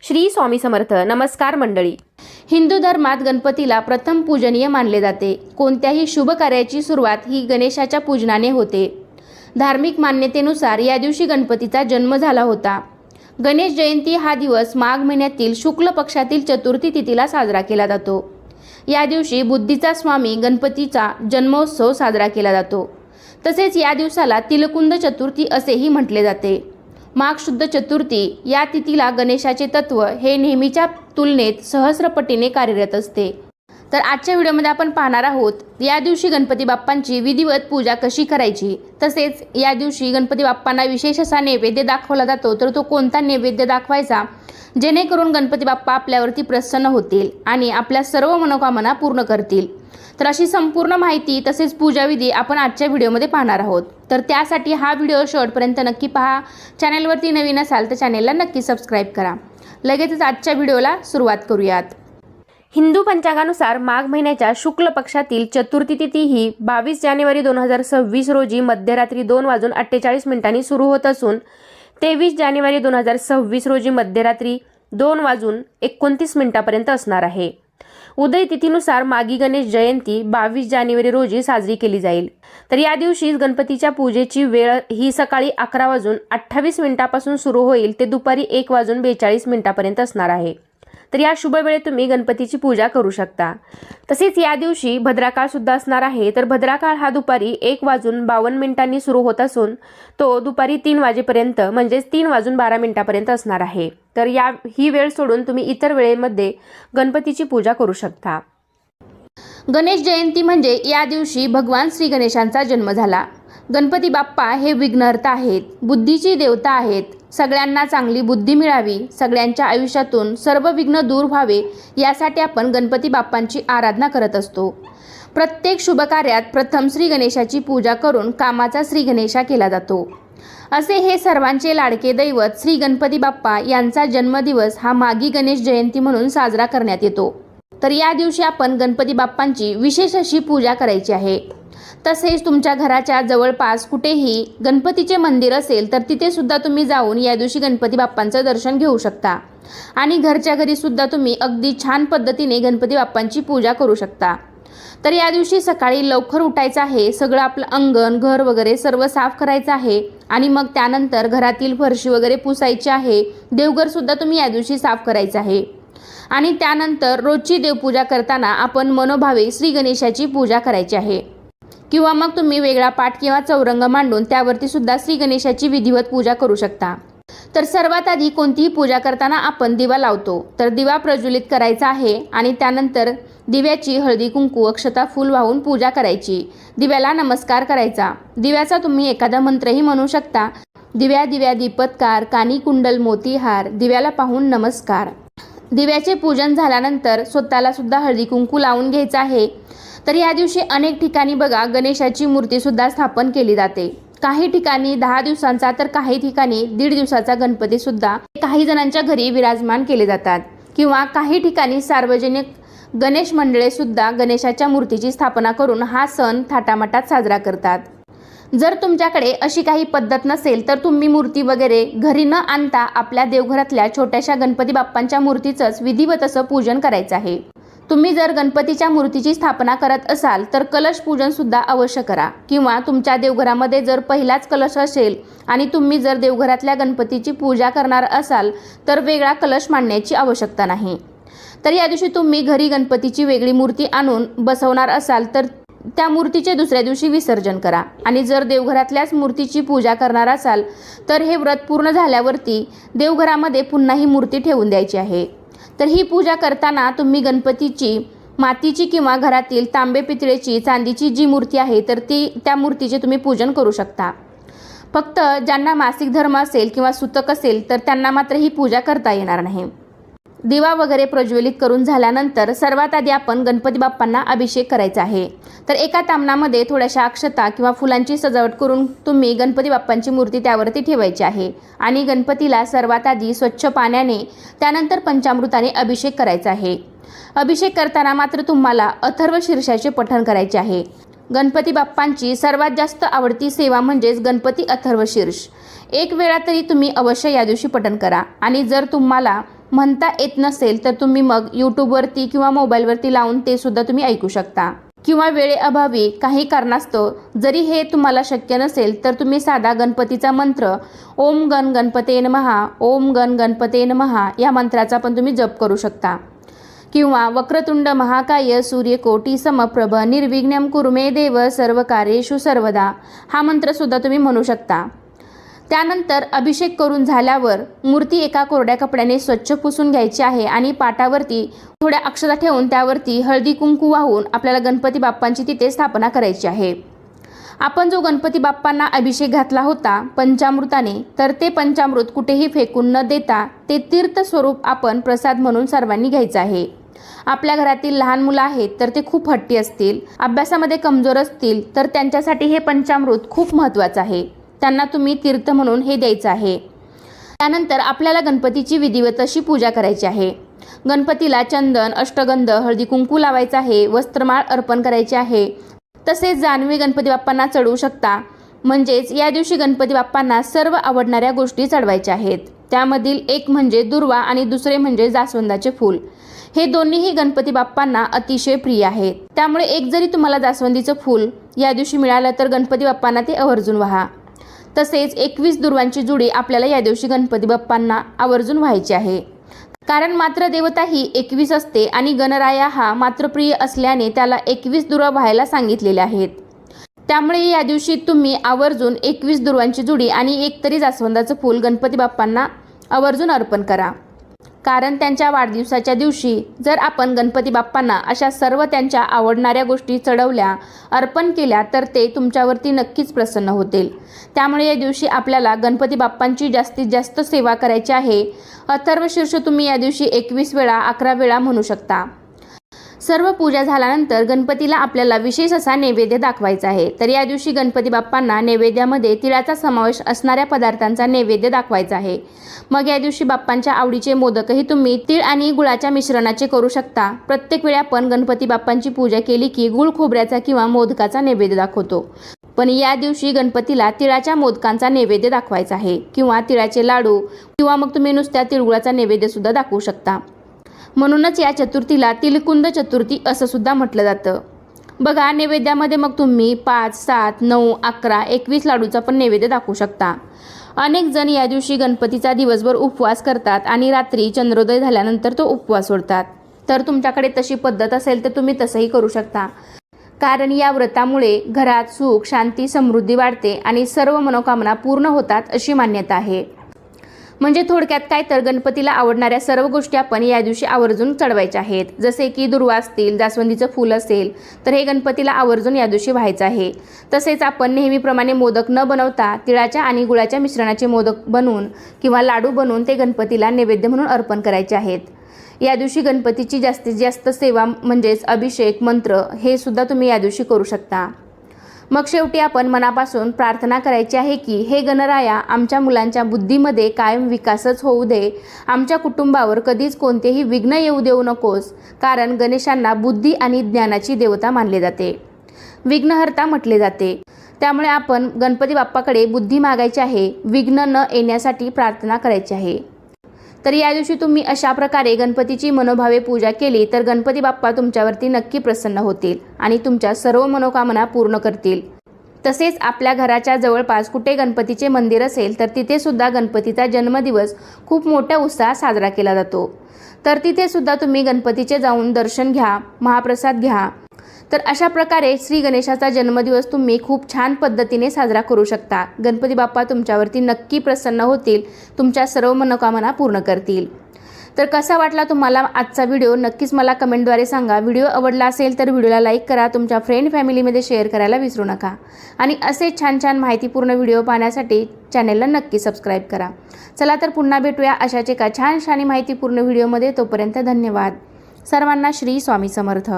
श्री स्वामी समर्थ. नमस्कार मंडळी. हिंदू धर्मात गणपतीला प्रथम पूजनीय मानले जाते. कोणत्याही शुभ कार्याची सुरुवात ही गणेशाच्या पूजनाने होते. धार्मिक मान्यतेनुसार या दिवशी गणपतीचा जन्म झाला होता. गणेश जयंती हा दिवस माघ महिन्यातील शुक्ल पक्षातील चतुर्थी तिथीला साजरा केला जातो. या दिवशी बुद्धीचा स्वामी गणपतीचा जन्मोत्सव साजरा केला जातो. तसेच या दिवसाला तिलकुंद चतुर्थी असेही म्हटले जाते. माघ शुद्ध चतुर्थी या तिथीला गणेशाचे तत्व हे नेहमीच्या तुलनेत सहस्रपटीने कार्यरत असते. तर आजच्या व्हिडिओमध्ये आपण पाहणार आहोत या दिवशी गणपती बाप्पांची विधिवत पूजा कशी करायची. तसेच या दिवशी गणपती बाप्पांना विशेष असा नैवेद्य दाखवला जातो. तर तो कोणता नैवेद्य दाखवायचा जेणेकरून गणपती बाप्पा आपल्यावरती प्रसन्न होतील आणि आपल्या सर्व मनोकामना पूर्ण करतील. तर अशी संपूर्ण माहिती तसेच पूजाविधी आपण आजच्या व्हिडिओमध्ये पाहणार आहोत. तर त्यासाठी हा व्हिडिओ शेवटपर्यंत नक्की पहा. चॅनलवरती नवीन असाल तर चॅनलला नक्की सबस्क्राईब करा. लगेचच आजच्या व्हिडिओला सुरुवात करूयात. हिंदू पंचांगानुसार माघ महिन्याच्या शुक्ल पक्षातील चतुर्थी तिथी ही 22 जानेवारी 2026 रोजी मध्यरात्री 2:48 सुरू होत असून 23 जानेवारी 2026 रोजी मध्यरात्री 2:29 असणार आहे. उदय तिथीनुसार माघी गणेश जयंती 22 जानेवारी रोजी साजरी केली जाईल. तर या दिवशी गणपतीच्या पूजेची वेळ ही सकाळी 11:28 सुरू होईल ते दुपारी 1:42 असणार आहे. तर या शुभ वेळेत तुम्ही गणपतीची पूजा करू शकता. तसेच या दिवशी भद्राकाळ सुद्धा असणार आहे. तर भद्राकाळ हा दुपारी 1:52 सुरू होत असून तो दुपारी 3 वाजेपर्यंत म्हणजेच 3:12 असणार आहे. तर ही वेळ सोडून तुम्ही इतर वेळेमध्ये गणपतीची पूजा करू शकता. गणेश जयंती म्हणजे या दिवशी भगवान श्री गणेशांचा जन्म झाला. गणपती बाप्पा हे विघ्नहर्ता आहेत, बुद्धीची देवता आहेत. सगळ्यांना चांगली बुद्धी मिळावी, सगळ्यांच्या आयुष्यातून सर्व विघ्न दूर व्हावे यासाठी आपण गणपती बाप्पांची आराधना करत असतो. प्रत्येक शुभ कार्यात प्रथम श्री गणेशाची पूजा करून कामाचा श्री गणेशा केला जातो. असे हे सर्वांचे लाडके दैवत श्री गणपती बाप्पा यांचा जन्मदिवस हा माघी गणेश जयंती म्हणून साजरा करण्यात येतो. तर या दिवशी आपण गणपती बाप्पांची विशेष अशी पूजा करायची आहे. तसेच तुमच्या घराच्या जवळपास कुठेही गणपतीचे मंदिर असेल तर तिथे सुद्धा तुम्ही जाऊन या दिवशी गणपती बाप्पांचं दर्शन घेऊ शकता आणि घरच्या घरी सुद्धा तुम्ही अगदी छान पद्धतीने गणपती बाप्पांची पूजा करू शकता. तर या दिवशी सकाळी लवकर उठायचं आहे. सगळं आपलं अंगण घर वगैरे सर्व साफ करायचं आहे आणि मग त्यानंतर घरातील फरशी वगैरे पुसायची आहे. देवघर सुद्धा तुम्ही या दिवशी साफ करायचं आहे आणि त्यानंतर रोजची देवपूजा करताना आपण मनोभावे श्री गणेशाची पूजा करायची आहे. किंवा मग तुम्ही वेगळा पाठ किंवा चौरंग मांडून त्यावरती सुद्धा श्री गणेशाची विधिवत पूजा करू शकता. तर सर्वात आधी कोणतीही पूजा करताना आपण दिवा लावतो. तर दिवा प्रज्वलित करायचा आहे आणि त्यानंतर दिव्याची हळदी कुंकू अक्षता फूल वाहून पूजा करायची. दिव्याला नमस्कार करायचा. दिव्याचा तुम्ही एखादा मंत्रही म्हणू शकता. दिव्या दिव्या दीपत्कार कानी कुंडल मोतीहार दिव्याला पाहून नमस्कार. दिव्याचे पूजन झाल्यानंतर स्वतःला सुद्धा हळदी कुंकू लावून घ्यायचं आहे. तर या दिवशी अनेक ठिकाणी बघा गणेशाची मूर्ती सुद्धा स्थापन केली जाते. काही ठिकाणी 10 दिवसांचा तर काही ठिकाणी 1.5 दिवसाचा गणपती सुद्धा काही जणांच्या घरी विराजमान केले जातात. किंवा काही ठिकाणी सार्वजनिक गणेश मंडळे सुद्धा गणेशाच्या मूर्तीची स्थापना करून हा सण थाटामाटात साजरा करतात. जर तुमच्याकडे अशी काही पद्धत नसेल तर तुम्ही मूर्ती वगैरे घरी न आणता आपल्या देवघरातल्या छोट्याशा गणपती बाप्पांच्या मूर्तीचंच विधिवत असं पूजन करायचं आहे. तुम्ही जर गणपतीच्या मूर्तीची स्थापना करत असाल तर कलश पूजन सुद्धा अवश्य करा. किंवा तुमच्या देवघरामध्ये जर पहिलाच कलश असेल आणि तुम्ही जर देवघरातल्या गणपतीची पूजा करणार असाल तर वेगळा कलश मांडण्याची आवश्यकता नाही. तर या दिवशी तुम्ही घरी गणपतीची वेगळी मूर्ती आणून बसवणार असाल तर त्या मूर्तीचे दुसऱ्या दिवशी विसर्जन करा. आणि जर देवघरातल्याच मूर्तीची पूजा करणार असाल तर हे व्रत पूर्ण झाल्यावरती देवघरामध्ये पुन्हा ही मूर्ती ठेवून द्यायची आहे. तर ही पूजा करताना तुम्ही गणपतीची मातीची किंवा घरातील तांबे पितळेची चांदीची जी मूर्ती आहे तर त्या मूर्तीचे तुम्ही पूजन करू शकता. फक्त ज्यांना मासिक धर्म असेल किंवा सुतक असेल तर त्यांना मात्र ही पूजा करता येणार नाही. दिवा वगैरे प्रज्वलित करून झाल्यानंतर सर्वात आधी आपण गणपती बाप्पांना अभिषेक करायचा आहे. तर एका तामणामध्ये थोड्याशा अक्षता किंवा फुलांची सजावट करून तुम्ही गणपती बाप्पांची मूर्ती त्यावरती ठेवायची आहे आणि गणपतीला सर्वात आधी स्वच्छ पाण्याने त्यानंतर पंचामृताने अभिषेक करायचा आहे. अभिषेक करताना मात्र तुम्हाला अथर्व शीर्षाचे पठण करायचे आहे. गणपती बाप्पांची सर्वात जास्त आवडती सेवा म्हणजेच गणपती अथर्व शीर्ष. एक वेळा तरी तुम्ही अवश्य या दिवशी पठण करा आणि जर तुम्हाला म्हणता येत नसेल तर तुम्ही मग यूट्यूबवरती किंवा मोबाईलवरती लावून ते सुद्धा तुम्ही ऐकू शकता, किंवा वेळेअभावी काही कारणास्तव जरी हे तुम्हाला शक्य नसेल तर तुम्ही साधा गणपतीचा मंत्र ओम गण गणपते नमः, ओम गण गणपते नमः या मंत्राचा पण तुम्ही जप करू शकता, किंवा वक्रतुंड महाकाय सूर्यकोटी समप्रभ निर्विघ्नं कुरु मे देव सर्व कार्येषु सर्वदा हा मंत्र सुद्धा तुम्ही म्हणू शकता। त्यानंतर अभिषेक करून झाल्यावर मूर्ती एका कोरड्या कपड्याने स्वच्छ पुसून घ्यायची आहे आणि पाटावरती थोड्या अक्षता ठेवून त्यावरती हळदी कुंकू वाहून आपल्याला गणपती बाप्पांची तिथे स्थापना करायची आहे। आपण जो गणपती बाप्पांना अभिषेक घातला होता पंचामृताने, तर ते पंचामृत कुठेही फेकून न देता ते तीर्थ स्वरूप आपण प्रसाद म्हणून सर्वांनी घ्यायचं आहे। आपल्या घरातील लहान मुलं आहेत तर ते खूप हट्टी असतील, अभ्यासामध्ये कमजोर असतील, तर त्यांच्यासाठी हे पंचामृत खूप महत्त्वाचं आहे, त्यांना तुम्ही तीर्थ म्हणून हे द्यायचं आहे। त्यानंतर आपल्याला गणपतीची विधिवत अशी पूजा करायची आहे। गणपतीला चंदन, अष्टगंध, हळदी कुंकू लावायचं आहे, वस्त्रमाळ अर्पण करायचे आहे, तसेच जानवे गणपती बाप्पांना चढवू शकता। म्हणजेच या दिवशी गणपती बाप्पांना सर्व आवडणाऱ्या गोष्टी चढवायच्या आहेत। त्यामधील एक म्हणजे दुर्वा आणि दुसरे म्हणजे जास्वंदाचे फूल। हे दोन्हीही गणपती बाप्पांना अतिशय प्रिय आहेत, त्यामुळे एक जरी तुम्हाला जास्वंदीचं फूल या दिवशी मिळालं तर गणपती बाप्पांना ते आवर्जून वाहा। तसेच 21 दुर्वांची जुडी आपल्याला या दिवशी गणपती बाप्पांना आवर्जून व्हायची आहे, कारण मात्र देवता ही 21 असते आणि गणराया हा मातृप्रिय असल्याने त्याला 21 दुर्वा व्हायला सांगितलेल्या आहेत। त्यामुळे या दिवशी तुम्ही आवर्जून 21 दुर्वांची जुडी आणि एक तरी जास्वंदाचं फूल गणपती बाप्पांना आवर्जून अर्पण करा, कारण त्यांच्या वाढदिवसाच्या दिवशी जर आपण गणपती बाप्पांना अशा सर्व त्यांच्या आवडणाऱ्या गोष्टी चढवल्या, अर्पण केल्या, तर ते तुमच्यावरती नक्कीच प्रसन्न होतील। त्यामुळे या दिवशी आपल्याला गणपती बाप्पांची जास्तीत जास्त सेवा करायची आहे। अथर्वशीर्ष तुम्ही या दिवशी 21 वेळा 11 वेळा म्हणू शकता। सर्व पूजा झाल्यानंतर गणपतीला आपल्याला विशेष असा नैवेद्य दाखवायचा आहे। तर या दिवशी गणपती बाप्पांना नैवेद्यामध्ये तिळाचा समावेश असणाऱ्या पदार्थांचा नैवेद्य दाखवायचा आहे। मग या दिवशी बाप्पांच्या आवडीचे मोदकही तुम्ही तीळ आणि गुळाच्या मिश्रणाचे करू शकता। प्रत्येक वेळी आपण गणपती बाप्पांची पूजा केली की गुळ खोबऱ्याचा किंवा मोदकाचा नैवेद्य दाखवतो, पण या दिवशी गणपतीला तिळाच्या मोदकांचा नैवेद्य दाखवायचा आहे, किंवा तिळाचे लाडू, किंवा मग तुम्ही नुसत्या तिळगुळाचा नैवेद्य सुद्धा दाखवू शकता। म्हणूनच या चतुर्थीला तिलकुंद चतुर्थी असं सुद्धा म्हटलं जातं। बघा, नैवेद्यामध्ये मग तुम्ही 5, 7, 9, 11, 21 लाडूचा पण नैवेद्य दाखवू शकता। अनेक जण या दिवशी गणपतीचा दिवसभर उपवास करतात आणि रात्री चंद्रोदय झाल्यानंतर तो उपवास सोडतात। तर तुमच्याकडे तशी पद्धत असेल तर तुम्ही तसंही करू शकता, कारण या व्रतामुळे घरात सुख, शांती, समृद्धी वाढते आणि सर्व मनोकामना पूर्ण होतात अशी मान्यता आहे। म्हणजे थोडक्यात काय तर गणपतीला आवडणाऱ्या सर्व गोष्टी आपण या दिवशी आवर्जून चढवायच्या आहेत। जसे की दुर्वा असतील, जास्वंदीचं फूल असेल तर हे गणपतीला आवर्जून या दिवशी व्हायचं आहे। तसेच आपण नेहमीप्रमाणे मोदक न बनवता तिळाच्या आणि गुळाच्या मिश्रणाचे मोदक बनवून किंवा लाडू बनवून ते गणपतीला नैवेद्य म्हणून अर्पण करायचे आहेत। या दिवशी गणपतीची जास्तीत जास्त सेवा म्हणजेच अभिषेक, मंत्र हे सुद्धा तुम्ही या दिवशी करू शकता। मग शेवटी आपण मनापासून प्रार्थना करायची आहे की हे गणराया, आमच्या मुलांच्या बुद्धीमध्ये कायम विकासच होऊ दे, आमच्या कुटुंबावर कधीच कोणतेही विघ्न येऊ देऊ नकोस, कारण गणेशांना बुद्धी आणि ज्ञानाची देवता मानले जाते, विघ्नहर्ता म्हटले जाते। त्यामुळे आपण गणपती बाप्पाकडे बुद्धी मागायची आहे, विघ्न न येण्यासाठी प्रार्थना करायची आहे। तर या दिवशी तुम्ही अशा प्रकारे गणपतीची मनोभावे पूजा केली तर गणपती बाप्पा तुमच्यावरती नक्की प्रसन्न होतील आणि तुमच्या सर्व मनोकामना पूर्ण करतील। तसेच आपल्या घराच्या जवळपास कुठे गणपतीचे मंदिर असेल तर तिथे सुद्धा गणपतीचा जन्मदिवस खूप मोठ्या उत्साहात साजरा केला जातो। तर तिथे सुद्धा तुम्ही गणपतीचे जाऊन दर्शन घ्या, महाप्रसाद घ्या। तर अशा प्रकारे श्री गणेशाचा जन्मदिवस तुम्ही खूप छान पद्धतीने साजरा करू शकता। गणपती बाप्पा तुमच्यावरती नक्की प्रसन्न होतील, तुमच्या सर्व मनोकामना पूर्ण करतील। तर कसा वाटला तुम्हाला आजचा व्हिडिओ नक्कीच मला कमेंटद्वारे सांगा। व्हिडिओ आवडला असेल तर व्हिडिओला लाईक करा, तुमच्या फ्रेंड फॅमिलीमध्ये शेअर करायला विसरू नका आणि असे छान छान माहितीपूर्ण व्हिडिओ पाहण्यासाठी चॅनलला नक्की सबस्क्राईब करा। चला तर पुन्हा भेटूया अशाच एका छान माहितीपूर्ण व्हिडिओमध्ये। तोपर्यंत धन्यवाद। सर्वांना श्री स्वामी समर्थ।